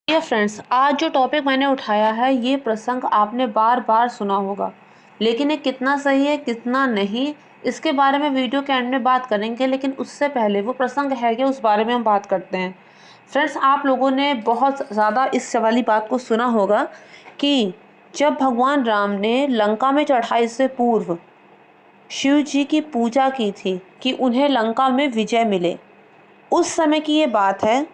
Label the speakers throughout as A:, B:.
A: Dear friends, आज जो topic मैंने उठाया है ये प्रसंग आपने बार बार सुना होगा, लेकिन ये कितना सही है कितना नहीं इसके बारे में वीडियो के एंड में बात करेंगे। लेकिन उससे पहले वो प्रसंग है कि उस बारे में हम बात करते हैं। फ्रेंड्स, आप लोगों ने बहुत ज़्यादा इस वाली बात को सुना होगा कि जब भगवान राम ने लंका में चढ़ाई से पूर्व शिव जी की पूजा की थी कि उन्हें लंका में विजय मिले, उस समय की ये बात है।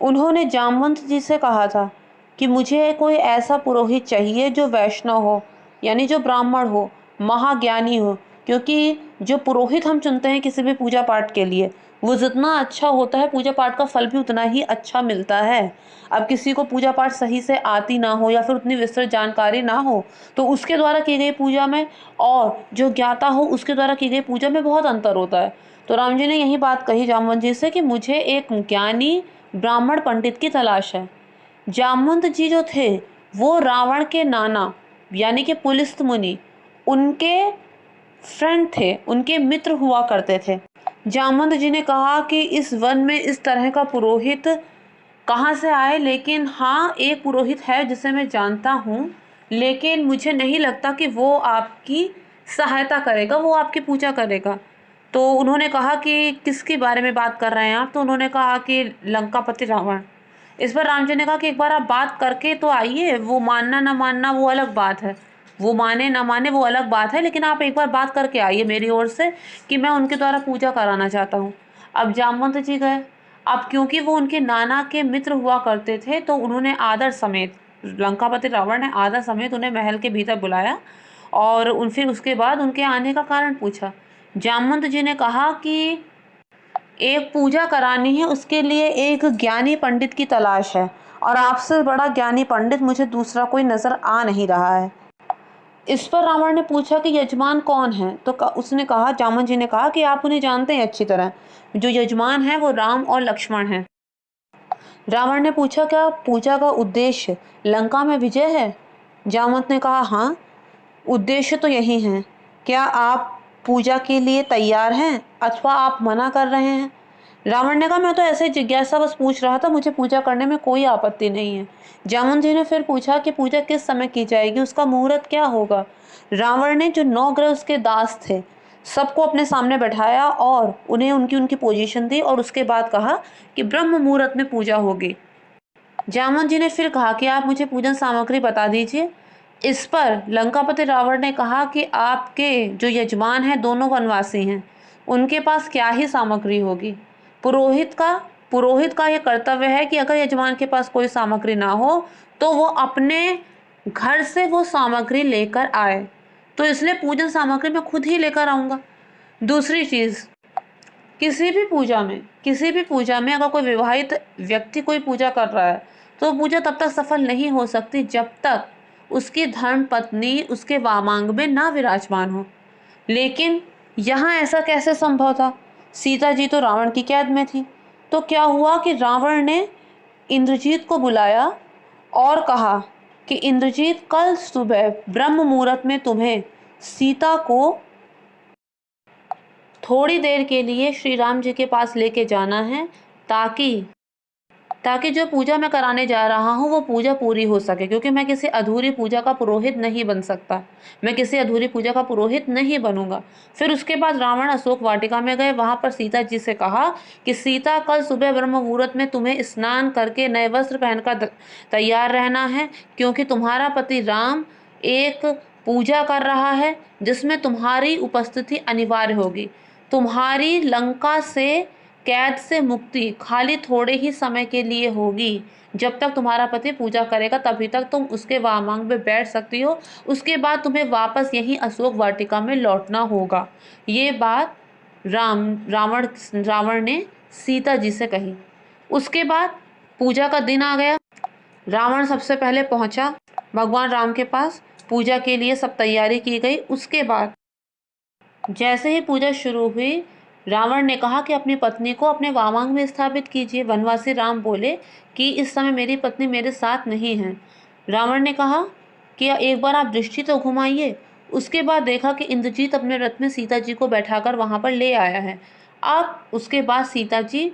A: उन्होंने जामवंत जी से कहा था कि मुझे कोई ऐसा पुरोहित चाहिए जो वैष्णव हो, यानी जो ब्राह्मण हो, महाज्ञानी हो। क्योंकि जो पुरोहित हम चुनते हैं किसी भी पूजा पाठ के लिए, वो जितना अच्छा होता है पूजा पाठ का फल भी उतना ही अच्छा मिलता है। अब किसी को पूजा पाठ सही से आती ना हो या फिर उतनी विस्तृत जानकारी ना हो, तो उसके द्वारा की गई पूजा में और जो ज्ञाता हो उसके द्वारा की गई पूजा में बहुत अंतर होता है। तो राम जी ने यही बात कही जामवंत जी से कि मुझे एक ज्ञानी ब्राह्मण पंडित की तलाश है। जामवंत जी जो थे वो रावण के नाना यानी कि पुलिस्त मुनि उनके फ्रेंड थे, उनके मित्र हुआ करते थे। जामवंत जी ने कहा कि इस वन में इस तरह का पुरोहित कहाँ से आए, लेकिन हाँ एक पुरोहित है जिसे मैं जानता हूँ, लेकिन मुझे नहीं लगता कि वो आपकी सहायता करेगा, वो आपकी पूजा करेगा। तो उन्होंने कहा कि किसके बारे में बात कर रहे हैं आप? तो उन्होंने कहा कि लंकापति रावण। इस पर राम जी ने कहा कि एक बार आप बात करके तो आइए, वो मानना ना मानना वो अलग बात है, वो माने ना माने वो अलग बात है, लेकिन आप एक बार बात करके आइए मेरी ओर से कि मैं उनके द्वारा पूजा कराना चाहता हूँ। अब जामवंत जी गए। अब क्योंकि वो उनके नाना के मित्र हुआ करते थे तो उन्होंने आदर समेत, लंकापति रावण ने आदर समेत उन्हें महल के भीतर बुलाया और फिर उसके बाद उनके आने का कारण पूछा। जामवंत जी ने कहा कि एक पूजा करानी है, उसके लिए एक ज्ञानी पंडित की तलाश है और आपसे बड़ा ज्ञानी पंडित मुझे दूसरा कोई नजर आ नहीं रहा है। इस पर रावण ने पूछा कि यजमान कौन है? तो उसने कहा, जामवंत जी ने कहा कि आप उन्हें जानते हैं अच्छी तरह, जो यजमान है वो राम और लक्ष्मण हैं। रावण ने पूछा, क्या पूजा का उद्देश्य लंका में विजय है? जामवंत ने कहा, हाँ उद्देश्य तो यही है। क्या आप पूजा के लिए तैयार हैं अथवा आप मना कर रहे हैं? रावण ने कहा, मैं तो ऐसे जिज्ञासा बस पूछ रहा था, मुझे पूजा करने में कोई आपत्ति नहीं है। जामवंत जी ने फिर पूछा कि पूजा किस समय की जाएगी, उसका मुहूर्त क्या होगा? रावण ने जो 9 ग्रह उसके दास थे सबको अपने सामने बैठाया और उन्हें उनकी उनकी पोजीशन दी और उसके बाद कहा कि ब्रह्म मुहूर्त में पूजा होगी। जामवंत जी ने फिर कहा कि आप मुझे पूजन सामग्री बता दीजिए। इस पर लंकापति रावण ने कहा कि आपके जो यजमान हैं दोनों वनवासी हैं, उनके पास क्या ही सामग्री होगी। पुरोहित का यह कर्तव्य है कि अगर यजमान के पास कोई सामग्री ना हो तो वो अपने घर से वो सामग्री लेकर आए। तो इसलिए पूजन सामग्री मैं खुद ही लेकर आऊँगा। दूसरी चीज़, किसी भी पूजा में अगर कोई विवाहित व्यक्ति कोई पूजा कर रहा है तो पूजा तब तक सफल नहीं हो सकती जब तक उसकी धर्म पत्नी उसके वामांग में ना विराजमान हो। लेकिन यहाँ ऐसा कैसे संभव था? सीता जी तो रावण की कैद में थी। तो क्या हुआ कि रावण ने इंद्रजीत को बुलाया और कहा कि इंद्रजीत, कल सुबह ब्रह्म मुहूर्त में तुम्हें सीता को थोड़ी देर के लिए श्री राम जी के पास लेके जाना है, ताकि ताकि जो पूजा मैं कराने जा रहा हूँ वो पूजा पूरी हो सके। क्योंकि मैं किसी अधूरी पूजा का पुरोहित नहीं बन सकता, मैं किसी अधूरी पूजा का पुरोहित नहीं बनूंगा। फिर उसके बाद रावण अशोक वाटिका में गए, वहां पर सीता जी से कहा कि सीता, कल सुबह ब्रह्म मुहूर्त में तुम्हें स्नान करके नए वस्त्र पहनकर तैयार रहना है, क्योंकि तुम्हारा पति राम एक पूजा कर रहा है जिसमें तुम्हारी उपस्थिति अनिवार्य होगी। तुम्हारी लंका से कैद से मुक्ति खाली थोड़े ही समय के लिए होगी। जब तक तुम्हारा पति पूजा करेगा तभी तक तुम उसके वामांग में बैठ सकती हो, उसके बाद तुम्हें वापस यही अशोक वाटिका में लौटना होगा। ये बात रावण ने सीता जी से कही। उसके बाद पूजा का दिन आ गया। रावण सबसे पहले पहुंचा भगवान राम के पास, पूजा के लिए सब तैयारी की गई। उसके बाद जैसे ही पूजा शुरू हुई, रावण ने कहा कि अपनी पत्नी को अपने वामांग में स्थापित कीजिए। वनवासी राम बोले कि इस समय मेरी पत्नी मेरे साथ नहीं है। रावण ने कहा कि एक बार आप दृष्टि तो घुमाइए। उसके बाद देखा कि इंद्रजीत अपने रथ में सीता जी को बैठाकर वहां पर ले आया है। अब उसके बाद सीता जी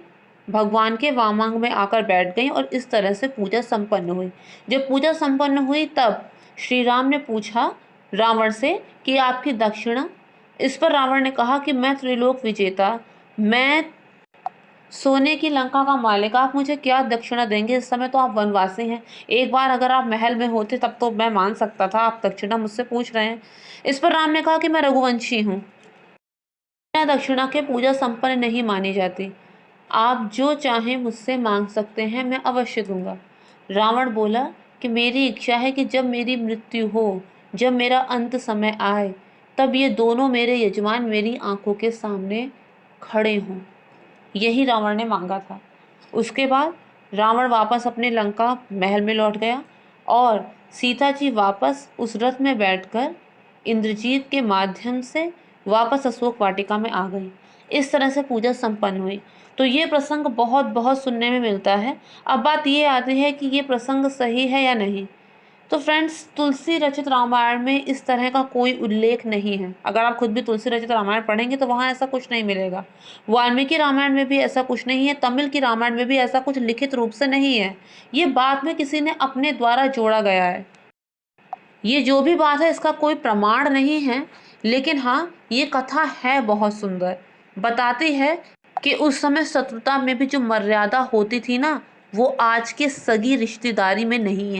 A: भगवान के वामांग में आकर बैठ गईं और इस तरह से पूजा संपन्न हुई। जब पूजा संपन्न हुई तब श्री राम ने पूछा रावण से कि आपकी दक्षिणा। इस पर रावण ने कहा कि मैं त्रिलोक विजेता, मैं सोने की लंका का मालिक, आप मुझे क्या दक्षिणा देंगे? इस समय तो आप वनवासी हैं। एक बार अगर आप महल में होते तब तो मैं मान सकता था, आप दक्षिणा मुझसे पूछ रहे हैं। इस पर राम ने कहा कि मैं रघुवंशी हूँ, बिना दक्षिणा के पूजा संपन्न नहीं मानी जाती। आप जो चाहें मुझसे मांग सकते हैं, मैं अवश्य दूंगा। रावण बोला कि मेरी इच्छा है कि जब मेरी मृत्यु हो, जब मेरा अंत समय आए, तब ये दोनों मेरे यजमान मेरी आंखों के सामने खड़े हों। यही रावण ने मांगा था। उसके बाद रावण वापस अपने लंका महल में लौट गया और सीता जी वापस उस रथ में बैठकर इंद्रजीत के माध्यम से वापस अशोक वाटिका में आ गई। इस तरह से पूजा संपन्न हुई। तो ये प्रसंग बहुत बहुत सुनने में मिलता है। अब बात ये आती है कि ये प्रसंग सही है या नहीं। तो फ्रेंड्स, तुलसी रचित रामायण में इस तरह का कोई उल्लेख नहीं है। अगर आप खुद भी तुलसी रचित रामायण पढ़ेंगे तो वहाँ ऐसा कुछ नहीं मिलेगा। वाल्मीकि रामायण में भी ऐसा कुछ नहीं है, तमिल की रामायण में भी ऐसा कुछ लिखित रूप से नहीं है। ये बाद में किसी ने अपने द्वारा जोड़ा गया है। ये जो भी बात है इसका कोई प्रमाण नहीं है, लेकिन हाँ, ये कथा है बहुत सुंदर। बताती है कि उस समय शत्रुता में भी जो मर्यादा होती थी ना, वो आज के सगी रिश्तेदारी में नहीं है।